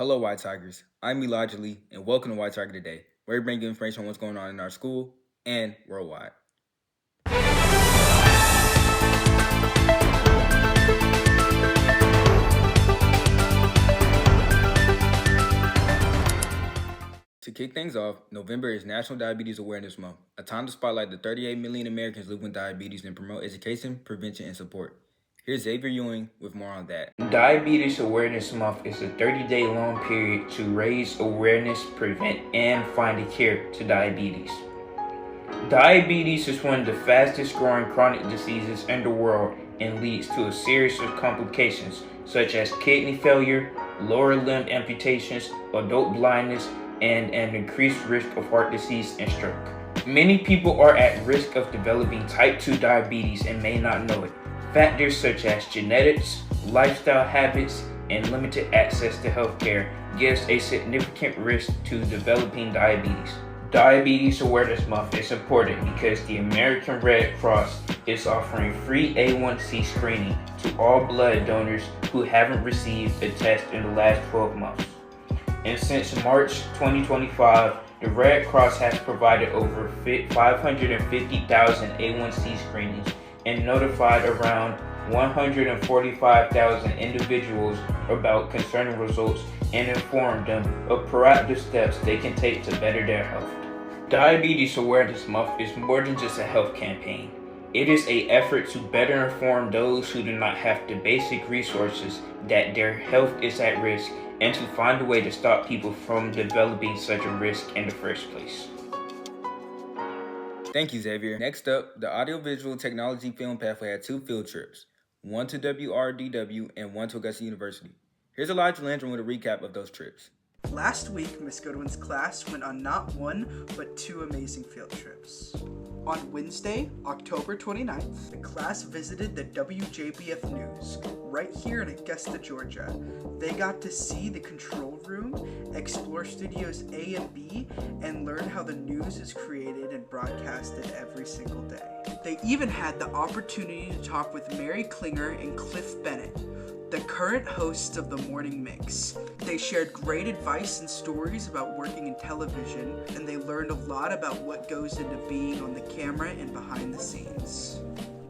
Hello, White Tigers. I'm Elijah Lee, and welcome to White Tiger Today, where we bring you information on what's going on in our school and worldwide. To kick things off, November is National Diabetes Awareness Month, a time to spotlight the 38 million Americans living with diabetes and promote education, prevention, and support. Here's Xavier Ewing with more on that. Diabetes Awareness Month is a 30-day long period to raise awareness, prevent, and find a cure to diabetes. Diabetes is one of the fastest growing chronic diseases in the world and leads to a series of complications such as kidney failure, lower limb amputations, adult blindness, and an increased risk of heart disease and stroke. Many people are at risk of developing type 2 diabetes and may not know it. Factors such as genetics, lifestyle habits, and limited access to healthcare gives a significant risk to developing diabetes. Diabetes Awareness Month is important because the American Red Cross is offering free A1C screening to all blood donors who haven't received a test in the last 12 months. And since March 2025, the Red Cross has provided over 550,000 A1C screenings and notified around 145,000 individuals about concerning results and informed them of proactive steps they can take to better their health. Diabetes Awareness Month is more than just a health campaign. It is an effort to better inform those who do not have the basic resources that their health is at risk and to find a way to stop people from developing such a risk in the first place. Thank you, Xavier. Next up, the Audiovisual Technology Film Pathway had 2 field trips, one to WRDW and one to Augusta University. Here's Elijah Landrum with a recap of those trips. Last week, Ms. Goodwin's class went on not one, but 2 amazing field trips. On Wednesday, October 29th, the class visited the WJBF News, right here in Augusta, Georgia. They got to see the control room, explore studios A and B, and learn how the news is created and broadcasted every single day. They even had the opportunity to talk with Mary Klinger and Cliff Bennett, the current hosts of the Morning Mix. They shared great advice and stories about working in television, and they learned a lot about what goes into being on the camera and behind the scenes.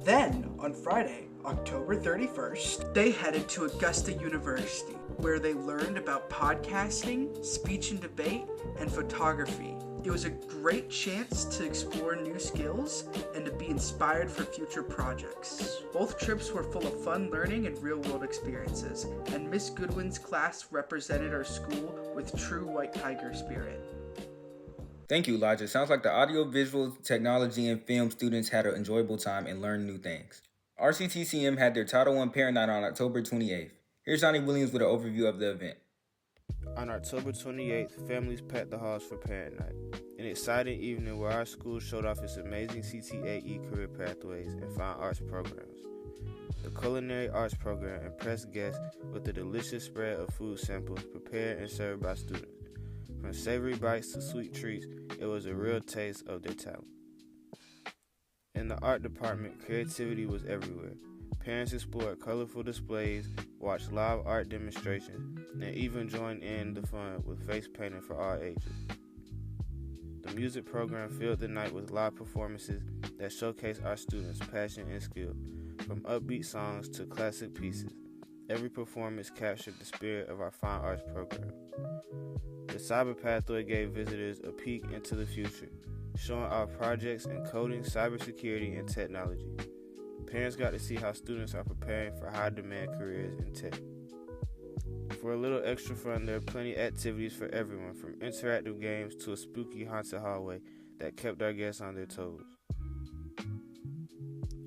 Then, on Friday, October 31st, they headed to Augusta University, where they learned about podcasting, speech and debate, and photography. It was a great chance to explore new skills and to be inspired for future projects. Both trips were full of fun learning and real-world experiences, and Miss Goodwin's class represented our school with true White Tiger spirit. Thank you, Elijah. Sounds like the audiovisual technology and film students had an enjoyable time and learned new things. RCTCM had their Title I Parent Night on October 28th. Here's Johnny Williams with an overview of the event. On October 28th, families packed the halls for Parent Night, an exciting evening where our school showed off its amazing CTAE career pathways and fine arts programs. The Culinary Arts program impressed guests with the delicious spread of food samples prepared and served by students. From savory bites to sweet treats, it was a real taste of their talent. In the art department, creativity was everywhere. Parents explored colorful displays, watched live art demonstrations, and even joined in the fun with face painting for all ages. The music program filled the night with live performances that showcased our students' passion and skill. From upbeat songs to classic pieces, every performance captured the spirit of our fine arts program. The Cyber Pathway gave visitors a peek into the future, showing our projects in coding, cybersecurity, and technology. Parents got to see how students are preparing for high-demand careers in tech. For a little extra fun, there are plenty of activities for everyone, from interactive games to a spooky haunted hallway that kept our guests on their toes.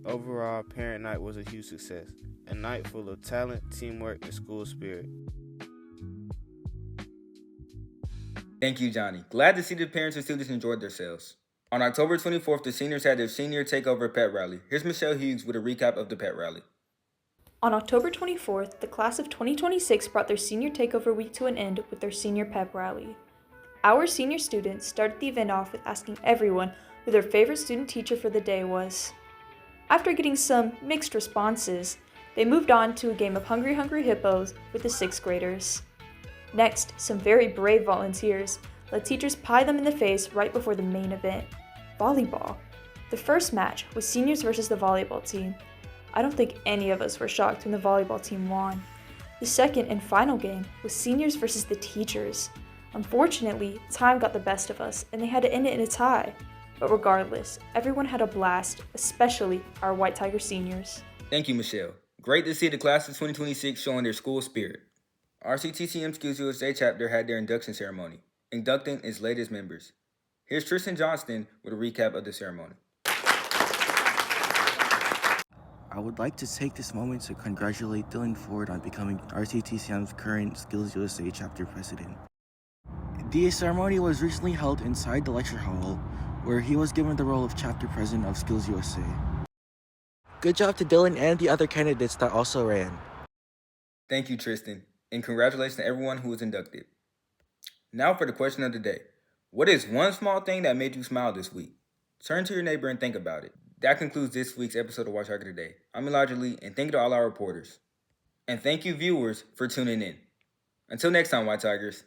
Overall, Parent Night was a huge success, a night full of talent, teamwork, and school spirit. Thank you, Johnny. Glad to see the parents and students enjoyed themselves. On October 24th, the seniors had their senior takeover pet rally. Here's Michelle Hughes with a recap of the pet rally. On October 24th, the class of 2026 brought their senior takeover week to an end with their senior pep rally. Our senior students started the event off with asking everyone who their favorite student teacher for the day was. After getting some mixed responses, they moved on to a game of Hungry Hungry Hippos with the 6th graders. Next, some very brave volunteers let teachers pie them in the face right before the main event, volleyball. The first match was seniors versus the volleyball team. I don't think any of us were shocked when the volleyball team won. The second and final game was seniors versus the teachers. Unfortunately, time got the best of us and they had to end it in a tie. But regardless, everyone had a blast, especially our White Tiger seniors. Thank you, Michelle. Great to see the class of 2026 showing their school spirit. RCTCM Skills USA chapter had their induction ceremony, inducting its latest members. Here's Tristan Johnston with a recap of the ceremony. I would like to take this moment to congratulate Dylan Ford on becoming RCTCM's current Skills USA chapter president. The ceremony was recently held inside the lecture hall, where he was given the role of chapter president of Skills USA. Good job to Dylan and the other candidates that also ran. Thank you, Tristan, and congratulations to everyone who was inducted. Now for the question of the day. What is one small thing that made you smile this week? Turn to your neighbor and think about it. That concludes this week's episode of White Tiger Today. I'm Elijah Lee, and thank you to all our reporters. And thank you, viewers, for tuning in. Until next time, White Tigers.